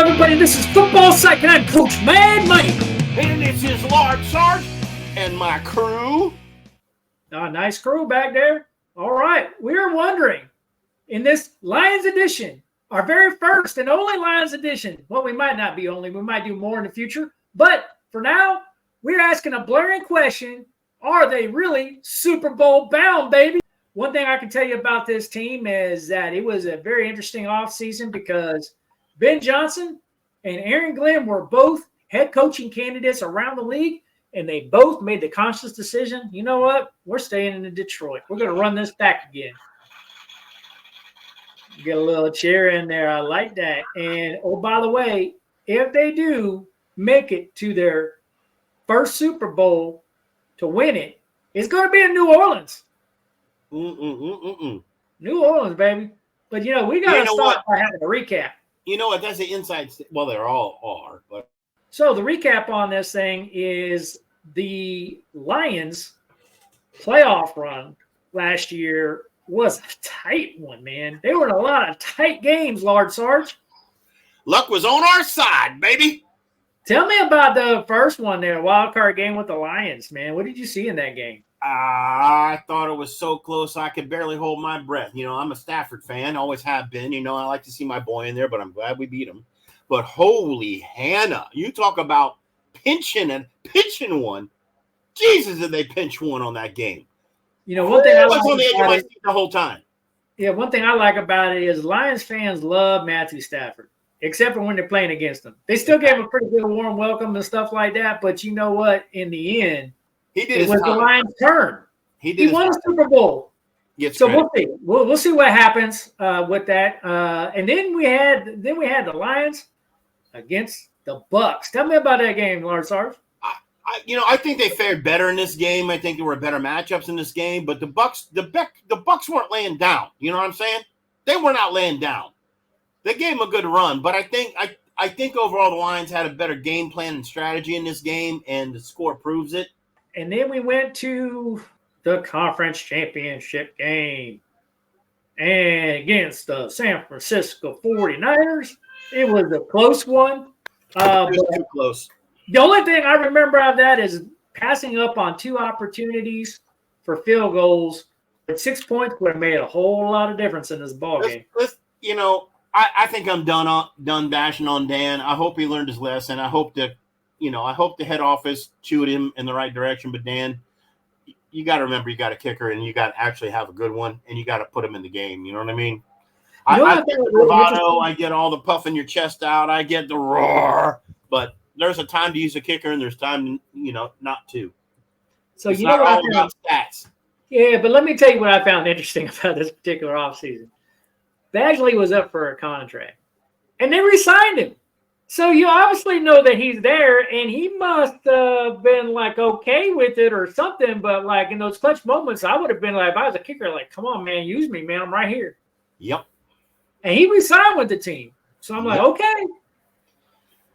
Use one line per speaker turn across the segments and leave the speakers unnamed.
everybody. This is Football Psyche, and I'm Coach Mad Money.
And this is Large Sarge and my crew.
Nice crew back there. All right. We are wondering, in this Lions edition, our very first and only Lions edition, well, we might not be only. We might do more in the future. But for now, we're asking a blaring question. Are they really Super Bowl bound, baby? One thing I can tell you about this team is that it was a very interesting offseason because Ben Johnson and Aaron Glenn were both head coaching candidates around the league, and they both made the conscious decision, you know what? We're staying in Detroit. We're going to run this back again. Get a little cheer in there. I like that. And, oh, by the way, if they do make it to their first Super Bowl to win it, it's going to be in New Orleans. New Orleans, baby. But, you know, we got to start by having a recap.
You know what? That's the inside. Well, they're all are. But.
So the recap on this thing is the Lions playoff run last year was a tight one, man. They were in a lot of tight games, Large Sarge.
Luck was on our side, baby.
Tell me about the first one there, wild card game with the Lions, man. What did you see in that game?
I thought it was so close I could barely hold my breath. You know, I'm a Stafford fan, always have been. You know, I like to see my boy in there, but I'm glad we beat him. But holy Hannah, you talk about pinching one. Jesus, did they pinch one on that game?
You know, one thing I like
on the edge of my seat the whole time.
Yeah, one thing I like about it is Lions fans love Matthew Stafford, except for when they're playing against him. They still gave him a pretty good warm welcome and stuff like that. But you know what? In the end, it was the Lions' turn. He won a Super Bowl. So we'll see. We'll see what happens with that. And then we had the Lions against the Bucs. Tell me about that game, Large Sarge.
I think they fared better in this game. I think there were better matchups in this game. But the Bucs weren't laying down. You know what I'm saying? They were not laying down. They gave them a good run. But I think overall the Lions had a better game plan and strategy in this game, and the score proves it.
And then we went to the conference championship game. And against the San Francisco 49ers, it was a close one.
Too close.
The only thing I remember of that is passing up on two opportunities for field goals. At 6 points would have made a whole lot of difference in this ball game.
You know, I think I'm done bashing on Dan. I hope he learned his lesson. I hope the head office chewed him in the right direction. But Dan, you got to remember you got a kicker, and you got to actually have a good one, and you got to put him in the game. You know what I mean? I get the bravado. I get all the puffing your chest out. I get the roar. But there's a time to use a kicker, and there's time, not to.
So
it's not all about stats.
Yeah, but let me tell you what I found interesting about this particular offseason. Badgley was up for a contract, and they re-signed him. So you obviously know that he's there, and he must have been, okay with it or something. But, in those clutch moments, I would have been if I was a kicker, come on, man, use me, man. I'm right here.
Yep.
And he re-signed with the team. So I'm okay.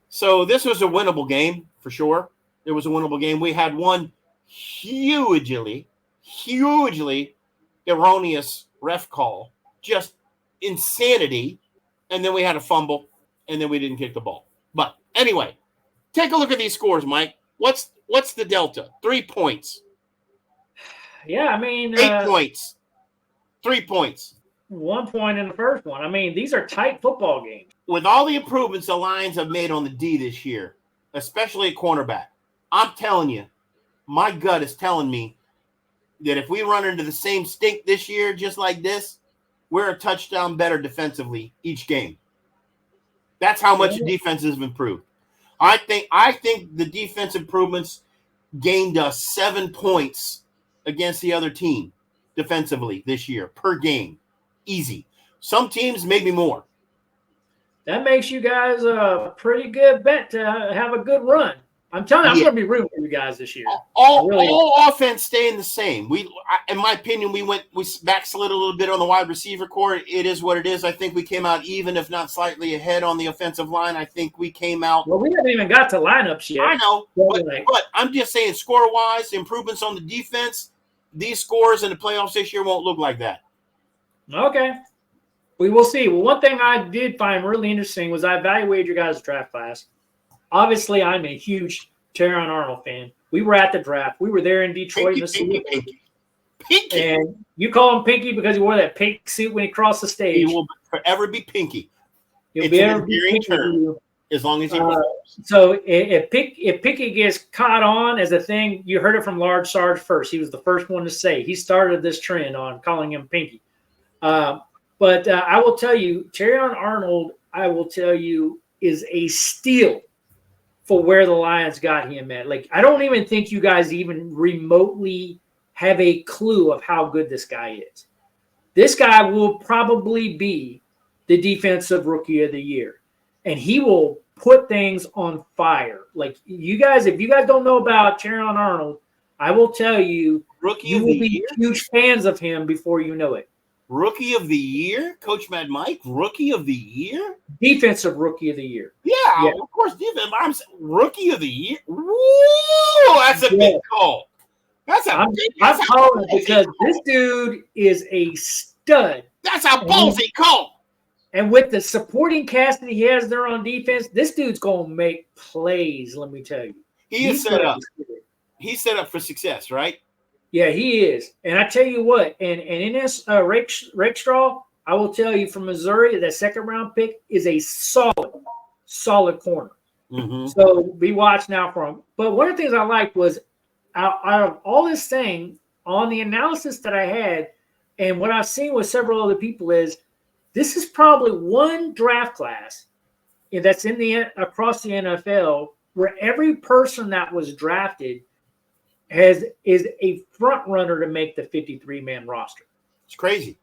So this was a winnable game for sure. It was a winnable game. We had one hugely erroneous ref call, just insanity. And then we had a fumble, and then we didn't kick the ball. But anyway, take a look at these scores, Mike. What's the delta? 3 points.
Yeah, I mean
8 points. 3 points.
1 point in the first one. I mean, these are tight football games.
With all the improvements the Lions have made on the D this year, especially at cornerback, I'm telling you, my gut is telling me that if we run into the same stink this year just like this, we're a touchdown better defensively each game. That's how much the defense has improved. I think the defense improvements gained us 7 points against the other team defensively this year per game. Easy. Some teams maybe more.
That makes you guys a pretty good bet to have a good run. I'm telling you, I'm going to be rooting for you guys this year.
All offense staying the same. In my opinion, we backslid a little bit on the wide receiver core. It is what it is. I think we came out even, if not slightly ahead on the offensive line. I think we came out.
Well, we haven't even got to lineups yet.
I know, but I'm just saying, score-wise, improvements on the defense. These scores in the playoffs this year won't look like that.
Okay. We will see. Well, one thing I did find really interesting was I evaluated your guys' draft class. Obviously, I'm a huge Terrion Arnold fan. We were at the draft. We were there in Detroit.
Pinky.
And you call him Pinky because he wore that pink suit when he crossed the stage.
He will forever be Pinky.
He'll be ever be Pinky
term, as long as he
so if Pinky gets caught on as a thing, you heard it from Large Sarge first. He was the first one to say. He started this trend on calling him Pinky. But I will tell you, Terrion Arnold, I will tell you, is a steal for where the Lions got him at. Like, I don't even think you guys even remotely have a clue of how good this guy is. This guy will probably be the defensive rookie of the year, and he will put things on fire. Like, you guys, if you guys don't know about Terrion Arnold, I will tell you, you will be huge fans of him before you know it.
Rookie of the year? Coach Mad Mike, Rookie of the Year?
Defensive Rookie of the Year.
Yeah. Of course, defense. I'm saying Rookie of the Year? Woo! That's a big call. I'm
calling it because this dude is a stud.
That's a ballsy call.
And with the supporting cast that he has there on defense, this dude's going to make plays, let me tell you.
He's set up. He's set up for success, right?
Yeah, he is. And I tell you what, and in this Rakestraw, I will tell you from Missouri, that second-round pick is a solid corner.
Mm-hmm.
So be watched now for him. But one of the things I liked was out of all this thing, on the analysis that I had, and what I've seen with several other people is this is probably one draft class that's across the NFL where every person that was drafted is a front runner to make the 53-man roster.
It's crazy.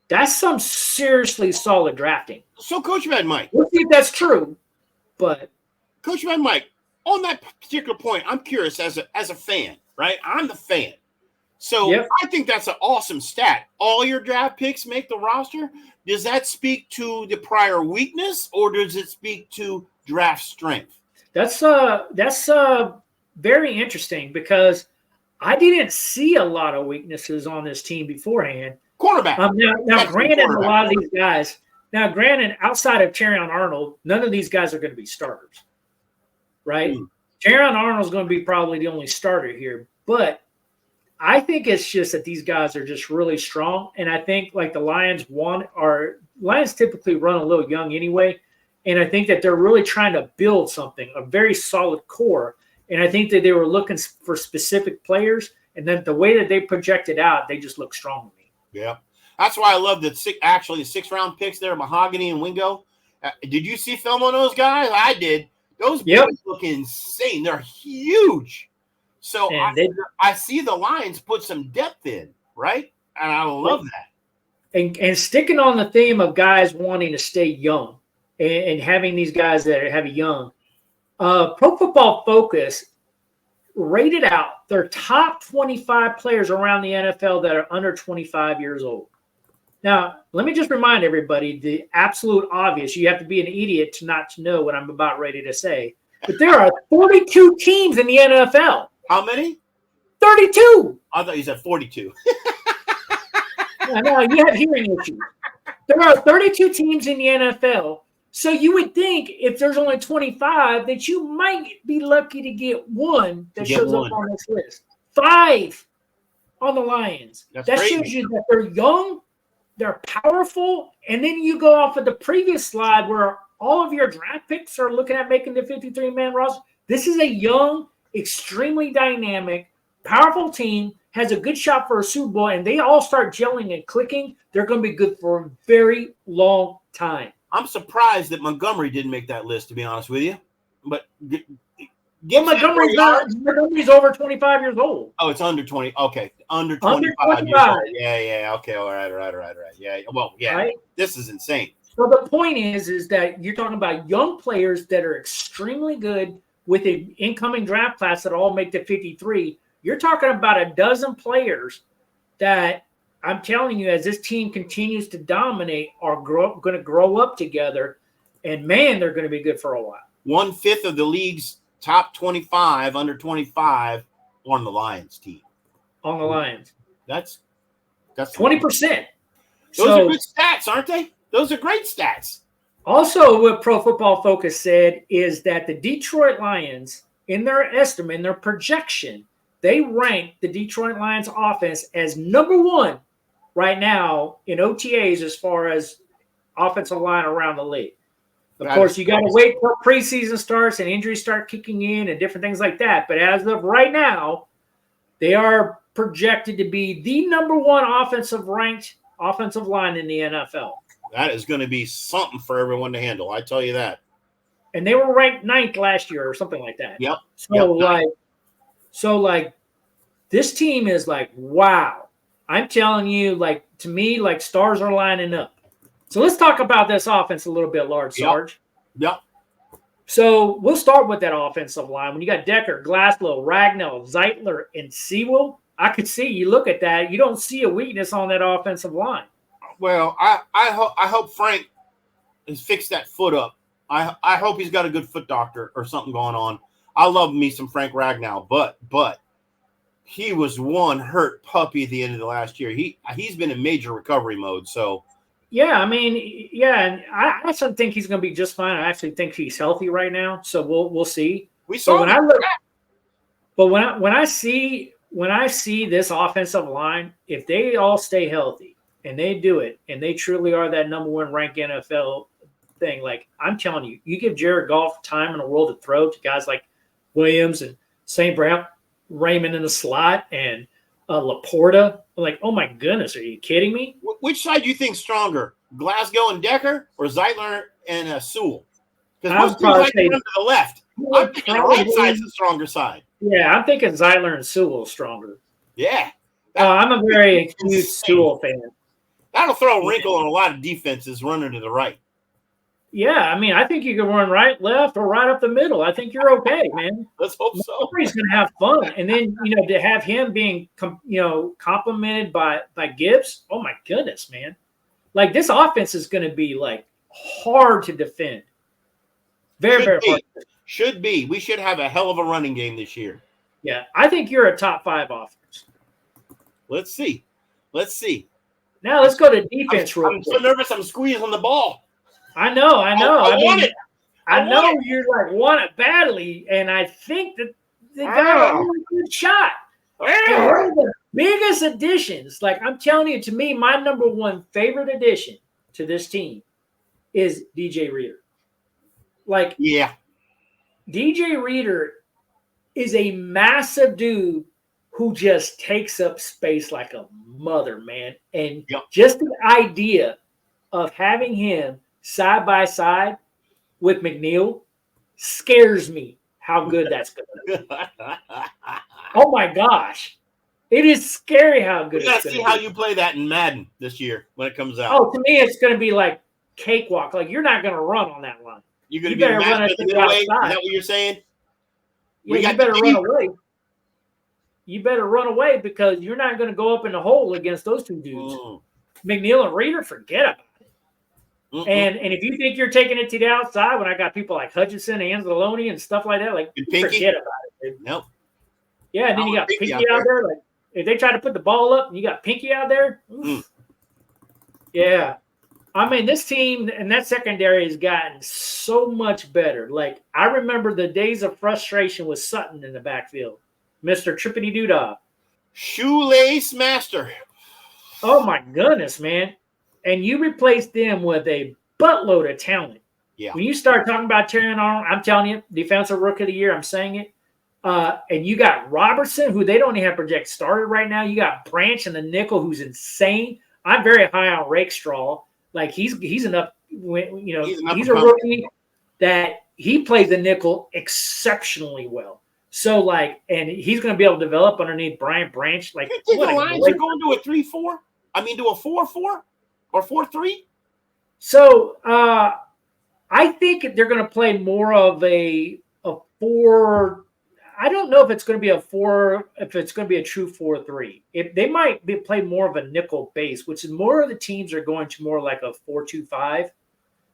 That's some seriously solid drafting.
So, Coach Mad Mike.
We'll see if that's true, but
Coach Mad Mike, on that particular point, I'm curious as a fan, right? I'm the fan. So I think that's an awesome stat. All your draft picks make the roster. Does that speak to the prior weakness, or does it speak to draft strength?
That's very interesting because I didn't see a lot of weaknesses on this team beforehand.
Quarterback.
Now granted, a lot of these guys. Now, granted, outside of Terrion Arnold, none of these guys are going to be starters, right? Terrion Arnold's going to be probably the only starter here, but I think it's just that these guys are just really strong, and I think like the Lions typically run a little young anyway, and I think that they're really trying to build something, a very solid core. And I think that they were looking for specific players, and then the way that they projected out, they just look strong to me.
Yeah. That's why I love the 6-round picks there, Mahogany and Wingo. Did you see film on those guys? I did. Those boys look insane. They're huge. So I see the Lions put some depth in, right? And I love that.
And sticking on the theme of guys wanting to stay young and having these guys that have a young, Pro Football Focus rated out their top 25 players around the NFL that are under 25 years old. Now, let me just remind everybody the absolute obvious. You have to be an idiot to not know what I'm about ready to say. But there are 42 teams in the NFL.
How many?
32.
I thought you said 42.
No, you have hearing issues. There are 32 teams in the NFL. So you would think if there's only 25 that you might be lucky to get one that shows up on this list. 5 on the Lions. That shows you that they're young, they're powerful, and then you go off of the previous slide where all of your draft picks are looking at making the 53-man roster. This is a young, extremely dynamic, powerful team, has a good shot for a Super Bowl, and they all start gelling and clicking. They're going to be good for a very long time.
I'm surprised that Montgomery didn't make that list, to be honest with you. But
Montgomery's over 25 years old.
Oh, it's under 20. Okay, under 25 years old. Yeah. Okay, all right. Yeah. Well, yeah. Right? This is insane.
So the point is that you're talking about young players that are extremely good with an incoming draft class that all make the 53. You're talking about a dozen players that I'm telling you, as this team continues to dominate, are going to grow up together, and man, they're going to be good for a while.
1/5 of the league's top 25 under 25 on the Lions team.
On the Lions,
that's
20%.
Those are good stats, aren't they? Those are great stats.
Also, what Pro Football Focus said is that the Detroit Lions, in their estimate, in their projection, they rank the Detroit Lions offense as number one right now in OTAs as far as offensive line around the league. Of course, you got to wait till preseason starts and injuries start kicking in and different things like that. But as of right now, they are projected to be the number one ranked offensive line in the NFL.
That is going to be something for everyone to handle. I tell you that.
And they were ranked 9th last year or something like that.
Yep.
So this team is like, wow. I'm telling you, like, to me, like, stars are lining up. So let's talk about this offense a little bit, Large Sarge.
Yep.
So we'll start with that offensive line. When you got Decker, Glasgow, Ragnall, Zeitler, and Sewell, I could see, you look at that, you don't see a weakness on that offensive line.
Well, I hope Frank has fixed that foot up. I hope he's got a good foot doctor or something going on. I love me some Frank Ragnall, but he was one hurt puppy at the end of the last year. He's been in major recovery mode. So
yeah, I mean, yeah, and I actually think he's going to be just fine. I actually think he's healthy right now. So we'll see.
We saw
when I see this offensive line, if they all stay healthy and they do it, and they truly are that number one ranked NFL thing, like I'm telling you, you give Jared Goff time in the world to throw to guys like Williams and St. Brown, Raymond in the slot, and Laporta. I'm like, oh my goodness, are you kidding me?
Which side do you think stronger, Glasgow and Decker, or Zeitler and Sewell? Because
I would probably say
to the left. I'm thinking the right side's the stronger side.
Yeah, I'm thinking Zeitler and Sewell stronger.
Yeah.
I'm a very huge Sewell fan.
That'll throw a wrinkle in a lot of defenses running to the right.
Yeah, I mean, I think you can run right, left, or right up the middle. I think you're okay, man.
Let's hope so.
He's going to have fun. And then, to have him being, complimented by Gibbs, oh, my goodness, man. Like, this offense is going to be, like, hard to defend. Very hard.
Should be. We should have a hell of a running game this year.
Yeah, I think you're a top 5 offense.
Let's see.
Now let's go to defense real quick.
I'm so nervous I'm squeezing the ball.
I know. I
want it.
I know you want it badly, and I think that they got a really good shot. One of the biggest additions, like I'm telling you, to me, my number one favorite addition to this team is DJ Reader. Like,
yeah,
DJ Reader is a massive dude who just takes up space like a mother, man. And just the idea of having him side by side with McNeil scares me how good that's going to be. Oh, my gosh. It is scary how good it's going to be.
See how you play that in Madden this year when it comes out.
Oh, to me, it's going to be like cakewalk. Like, you're not going to run on that line.
You're going to be running the middle way? Is that what you're saying?
Yeah, you better run away. You better run away because you're not going to go up in the hole against those two dudes. McNeil and Reader, forget about it. And if you think you're taking it to the outside, when I got people like Hutchinson, Anzalone, and stuff like that, like forget about it, dude.
Nope.
Yeah, and then you got Pinky out there. Like if they try to put the ball up and you got Pinky out there, yeah. I mean, this team and that secondary has gotten so much better. Like I remember the days of frustration with Sutton in the backfield. Mr. Trippity Doodah.
Shoelace Master.
Oh, my goodness, man. And you replaced them with a buttload of talent.
Yeah.
When you start talking about Terrion Arnold, I'm telling you, Defensive Rookie of the Year, I'm saying it. And you got Robertson, who they don't even have project started right now. You got Branch and the nickel, who's insane. I'm very high on Rakestraw. Like, he's enough, he's a rookie that he plays the nickel exceptionally well. So, like, and he's going to be able to develop underneath Brian Branch. Like,
you think the Lions are going to a 3-4? I mean, to a 4-4 or 4-3?
So, I think they're going to play more of a 4. I don't know if it's going to be a 4, if it's going to be a true 4-3. They might play more of a nickel base, which is more of the teams are going to more like a 4-2-5.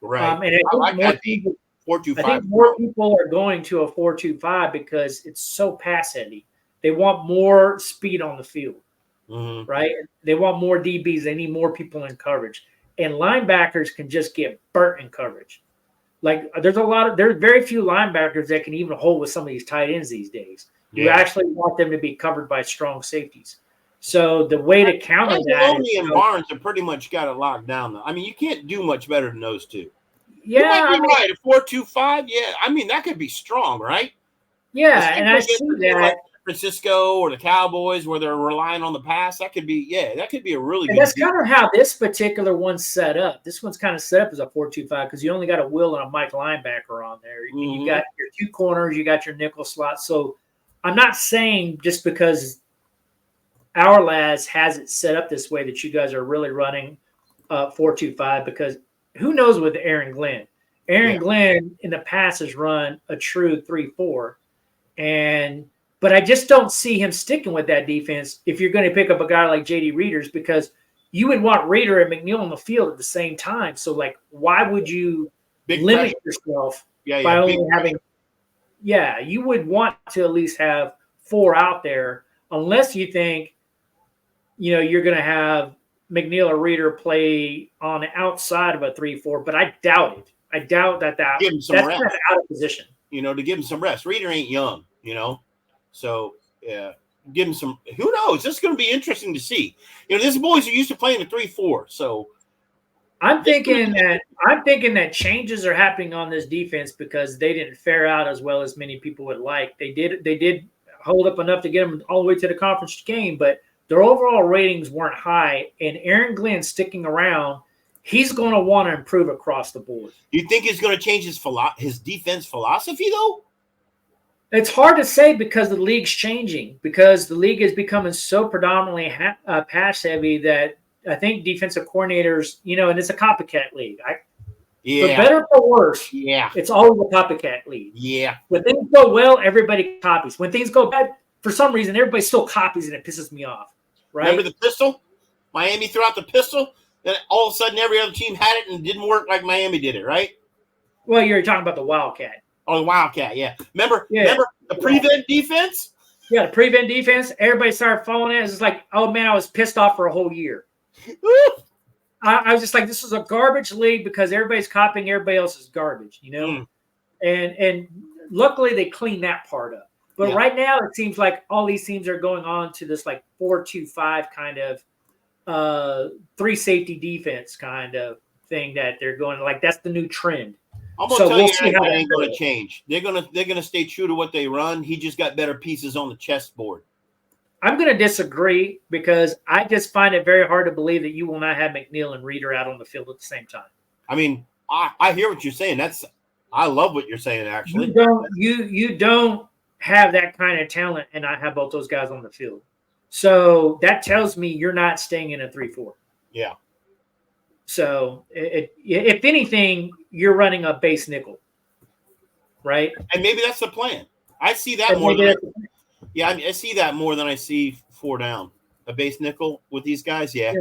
Right.
And I think
4-2-5.
I think more people are going to a 4-2-5 because it's so pass heavy. They want more speed on the field. right? They want more DBs. They need more people in coverage. And linebackers can just get burnt in coverage. Like there's very few linebackers that can even hold with some of these tight ends these days. You actually want them to be covered by strong safeties. So the way to counter that is
and Barnes have pretty much got it locked down, though. I mean, you can't do much better than those two.
Yeah,
you might be right. A 4-2-5, yeah. I mean, that could be strong, right?
Yeah, and I see that.
Like Francisco or the Cowboys, where they're relying on the pass, that could be a really good.
That's kind of how this particular one's set up. This one's kind of set up as a 4-2-5 because you only got a Will and a Mike linebacker on there. You got your two corners, you got your nickel slot. So I'm not saying just because our lads has it set up this way that you guys are really running 4-2-5, because who knows with Aaron Glenn. Aaron Glenn in the past has run a true 3-4, but I just don't see him sticking with that defense if you're going to pick up a guy like J.D. Readers, because you would want Reader and McNeil on the field at the same time. So, like, why would you limit yourself by only having – you would want to at least have 4 out there, unless you think, you're going to have McNeil or Reader play on the outside of a 3-4, but I doubt it. I doubt that's
rest.
Kind of out of position.
To give him some rest. Reader ain't young, So, give him some – who knows? This is going to be interesting to see. These boys are used to playing a 3-4, so –
I'm thinking that changes are happening on this defense because they didn't fare out as well as many people would like. They did hold up enough to get them all the way to the conference game, but their overall ratings weren't high. And Aaron Glenn sticking around, he's going to want to improve across the board.
You think he's going to change his defense philosophy, though?
It's hard to say because the league's changing, because the league is becoming so predominantly pass heavy that I think defensive coordinators, and it's a copycat league. For better or for worse, it's always a copycat league.
Yeah.
When things go well, everybody copies. When things go bad, for some reason, everybody still copies, and it pisses me off. Right?
Remember the pistol? Miami threw out the pistol, and all of a sudden every other team had it and it didn't work like Miami did it, right?
Well, you're talking about the Wildcat.
Oh, the Wildcat, yeah. Remember the prevent defense?
Yeah, the prevent defense. Everybody started following it. It's like, oh, man, I was pissed off for a whole year. I was just like, this is a garbage league because everybody's copying everybody else's garbage, And luckily they cleaned that part up. But right now it seems like all these teams are going on to this like 4-2-5 kind of 3 safety defense kind of thing that they're going like that's the new trend.
I'm gonna tell you how that ain't gonna change. They're gonna stay true to what they run. He just got better pieces on the chessboard.
I'm going to disagree because I just find it very hard to believe that you will not have McNeil and Reader out on the field at the same time.
I mean, I hear what you're saying. I love what you're saying, actually.
You don't have that kind of talent and not have both those guys on the field. So that tells me you're not staying in a 3-4.
Yeah.
So if anything, you're running a base nickel, right?
And maybe that's the plan. I see that more. I see that more than I see 4 down. A base nickel with these guys, yeah.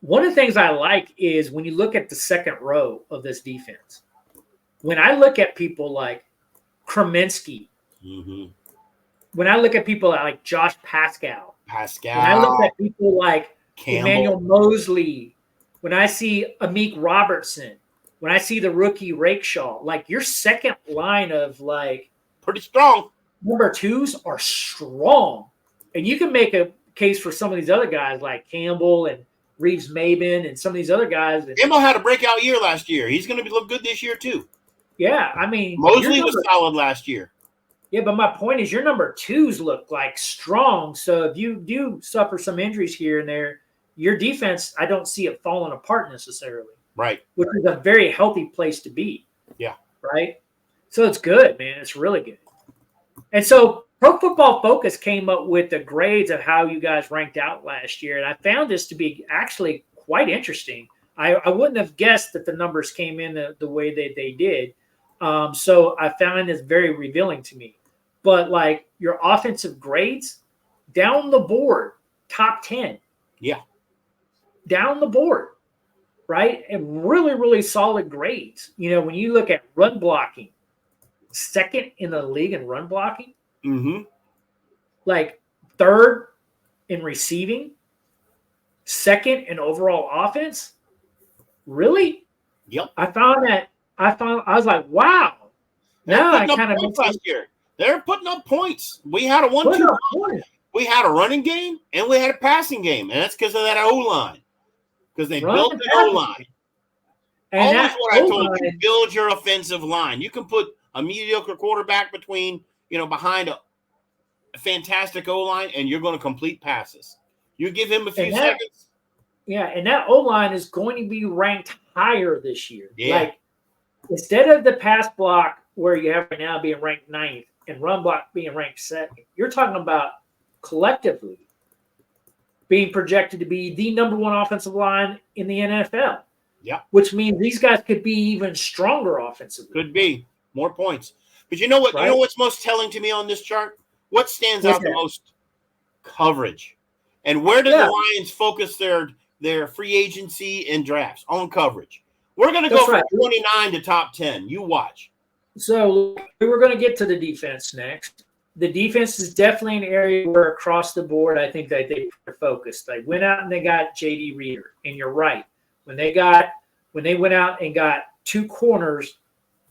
One of the things I like is when you look at the second row of this defense, when I look at people like Kreminski, when I look at people like Josh Pascal, when I look at people like Emmanuel Mosley, when I see Amik Robertson, when I see the rookie Rakeshaw, like your second line of like
pretty strong.
Number 2s are strong. And you can make a case for some of these other guys like Campbell and Reeves-Maben and some of these other guys.
Campbell had a breakout year last year. He's going to look good this year too.
Yeah, I mean.
Mosley was solid last year.
Yeah, but my point is your number 2s look like strong. So if you do suffer some injuries here and there, your defense, I don't see it falling apart necessarily.
Right.
Which is a very healthy place to be.
Yeah.
Right? So it's good, man. It's really good. And so Pro Football Focus came up with the grades of how you guys ranked out last year. And I found this to be actually quite interesting. I wouldn't have guessed that the numbers came in the way that they did. So I found this very revealing to me. But like your offensive grades, down the board, top 10.
Yeah.
Down the board, right? And really, really solid grades. When you look at run blocking, second in the league in run blocking, like 3rd in receiving, second in overall offense. Really?
Yep.
I was like, wow. Now I kind of
last year. They're putting up points. We had a 1-2 punch. We had a running game and we had a passing game, and that's because of that O-line. Because they built an O-line. And always what I told you, build your offensive line. You can put a mediocre quarterback behind a fantastic O-line, and you're going to complete passes. You give him a few seconds.
Yeah, and that O-line is going to be ranked higher this year.
Yeah.
Like, instead of the pass block where you have right now being ranked 9th and run block being ranked 2nd, you're talking about collectively being projected to be the number 1 offensive line in the NFL.
Yeah.
Which means these guys could be even stronger offensively.
Could be. More points. But you know what? Right? You know what's most telling to me on this chart? What stands out the most? Coverage. And where do the Lions focus their free agency and drafts? On coverage. We're going to go from 29 to top 10. You watch.
So we were going to get to the defense next. The defense is definitely an area where across the board, I think that they focused. They went out and they got J.D. Reader. And you're right. When they went out and got 2 corners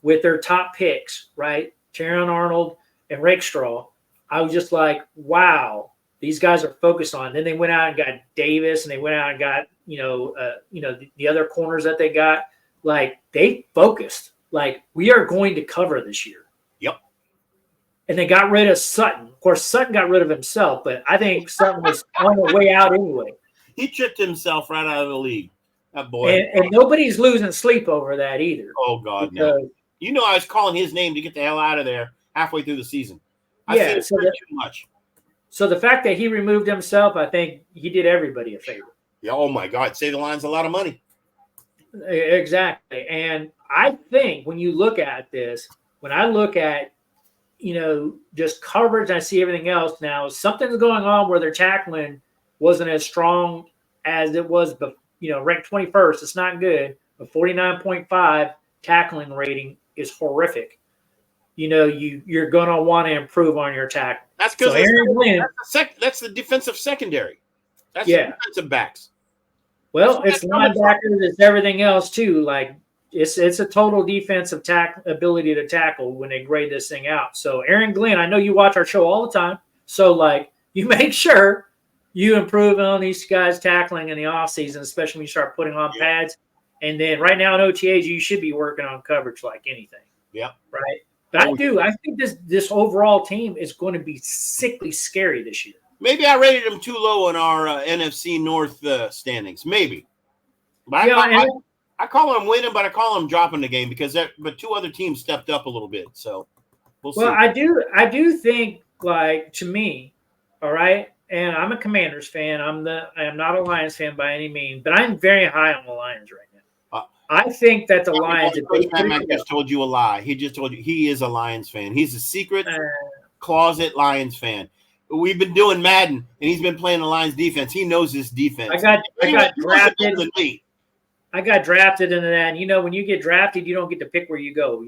with their top picks, right? Terron Arnold and Rakestraw, I was just like, wow, these guys are focused on. Then they went out and got Davis, and they went out and got, the other corners that they got. Like, they focused. Like, we are going to cover this year.
Yep.
And they got rid of Sutton. Of course, Sutton got rid of himself, but I think Sutton was on the way out anyway.
He tricked himself right out of the league. That boy.
And nobody's losing sleep over that either.
Oh, God, no. You know I was calling his name to get the hell out of there halfway through the season. I see it too much.
So the fact that he removed himself, I think he did everybody a favor.
Yeah, oh, my God. Save the Lions a lot of money.
Exactly. And I think when you look at this, when I look at, just coverage, and I see everything else now, something's going on where their tackling wasn't as strong as it was, ranked 21st. It's not good. A 49.5 tackling rating is horrific. You're going to want to improve on your tackle.
That's because that's the defensive secondary. That's the defensive backs.
Well, it's linebackers. It's everything else too. Like it's a total defensive ability to tackle when they grade this thing out. So Aaron Glenn, I know you watch our show all the time. So you make sure you improve on these guys tackling in the offseason, especially when you start putting on pads. And then right now in OTAs, you should be working on coverage like anything.
Yeah.
Right. But I think this overall team is going to be sickly scary this year.
Maybe I rated them too low in our NFC North standings. Maybe. But I call them winning, but I call them dropping the game because 2 other teams stepped up a little bit. So we'll see.
Well, I do think, to me, all right, and I'm a Commanders fan. I am not a Lions fan by any means, but I'm very high on the Lions right now. I think that the Lions.
Matt just told you a lie. He just told you he is a Lions fan. He's a secret closet Lions fan. We've been doing Madden, and he's been playing the Lions defense. He knows this defense.
I got drafted. I got drafted into that. And, when you get drafted, you don't get to pick where you go.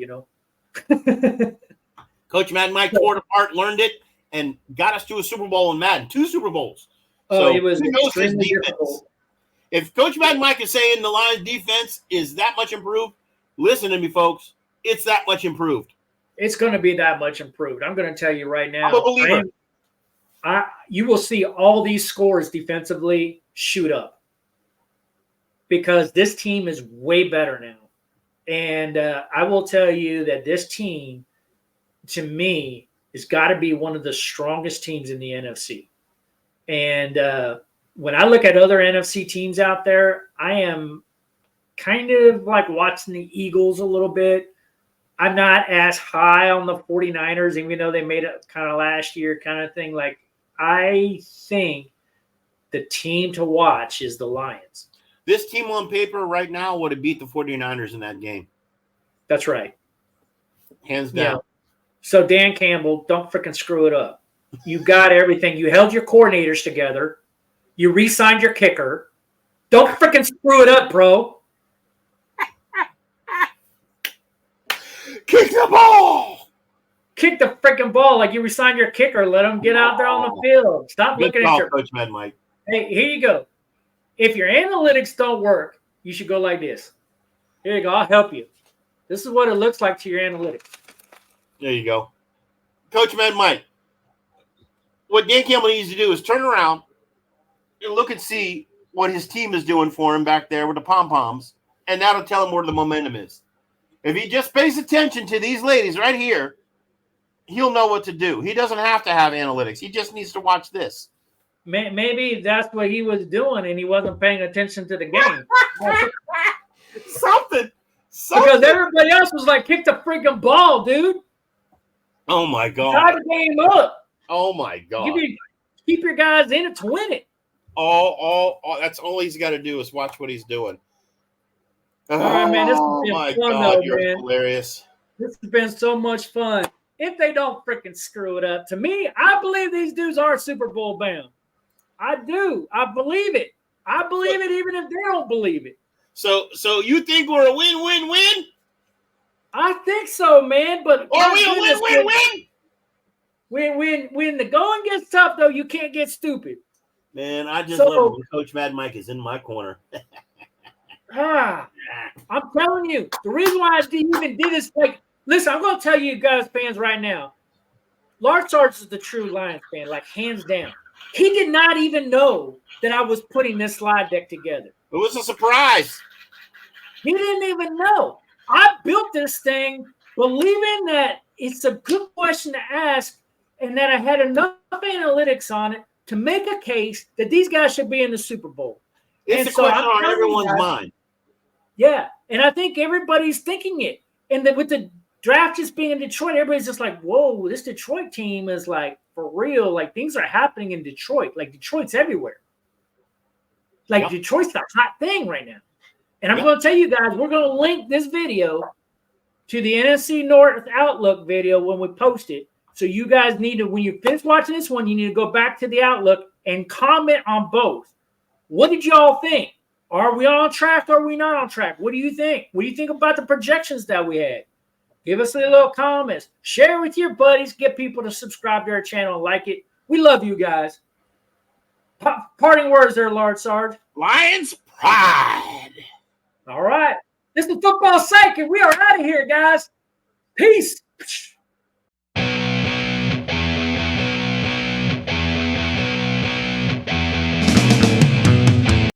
Coach Madden Mike tore it apart, learned it, and got us to a Super Bowl in Madden. 2 Super Bowls.
So it was extremely difficult.
If Coach Madden Mike is saying the Lions defense is that much improved, listen to me, folks. It's that much improved.
It's going to be that much improved. I'm going to tell you right now.
I'm a believer.
You will see all these scores defensively shoot up because this team is way better now. And I will tell you that this team, to me, has got to be one of the strongest teams in the NFC. And when I look at other NFC teams out there, I am kind of like watching the Eagles a little bit. I'm not as high on the 49ers, even though they made it kind of last year kind of thing. Like, I think the team to watch is the Lions.
This team on paper right now would have beat the 49ers in that game.
That's right.
Hands down.
Yeah. So, Dan Campbell, don't freaking screw it up. You got everything. You held your coordinators together. You re-signed your kicker. Don't freaking screw it up, bro.
Kick the ball.
Kick the freaking ball like you re-signed your kicker. Let him get out there on the field. Stop looking at your
Coach Mad Mike.
Hey, here you go. If your analytics don't work, you should go like this. Here you go. I'll help you. This is what it looks like to your analytics.
There you go. Coach Mad Mike, what Dan Campbell needs to do is turn around and look and see what his team is doing for him back there with the pom-poms, and that'll tell him where the momentum is. If he just pays attention to these ladies right here, he'll know what to do. He doesn't have to have analytics. He just needs to watch this.
Maybe that's what he was doing, and he wasn't paying attention to the game.
Something.
Because everybody else was like, kick the freaking ball, dude.
Oh, my God.
Tie the game up.
Oh, my God.
Keep your guys in it to win it.
All that's all he's got to do is watch what he's doing.
All right, man. This has been
my
fun,
God,
though,
you're
man.
hilarious.
This has been so much fun. If they don't freaking screw it up, to me, I believe these dudes are Super Bowl bound. I do. I believe it. I believe it even if they don't believe it.
So you think we're a win-win-win?
I think so, man. But
are we a win-win-win?
When the going gets tough, though, you can't get stupid.
Man, I just love it when Coach Mad Mike is in my corner.
I'm telling you, the reason why I even did this, like, listen, I'm going to tell you guys, fans, right now, Large Sarge is the true Lions fan, like, hands down. He did not even know that I was putting this slide deck together.
It was a surprise.
He didn't even know. I built this thing believing that it's a good question to ask and that I had enough analytics on it to make a case that these guys should be in the Super Bowl.
It's a question on everyone's mind.
Yeah, and I think everybody's thinking it. And with the draft just being in Detroit, everybody's just like, whoa, this Detroit team is like, for real, like things are happening in Detroit. Like Detroit's everywhere. Like Detroit's the hot thing right now. And I'm going to tell you guys, we're going to link this video to the NFC North Outlook video when we post it. So you guys need to, when you finish watching this one, you need to go back to the Outlook and comment on both. What did y'all think? Are we on track or are we not on track? What do you think? What do you think about the projections that we had? Give us a little comments. Share with your buddies. Get people to subscribe to our channel and like it. We love you guys. Parting words there, Large Sarge.
Lions pride.
All right. This is Football Psyche, and we are out of here, guys. Peace.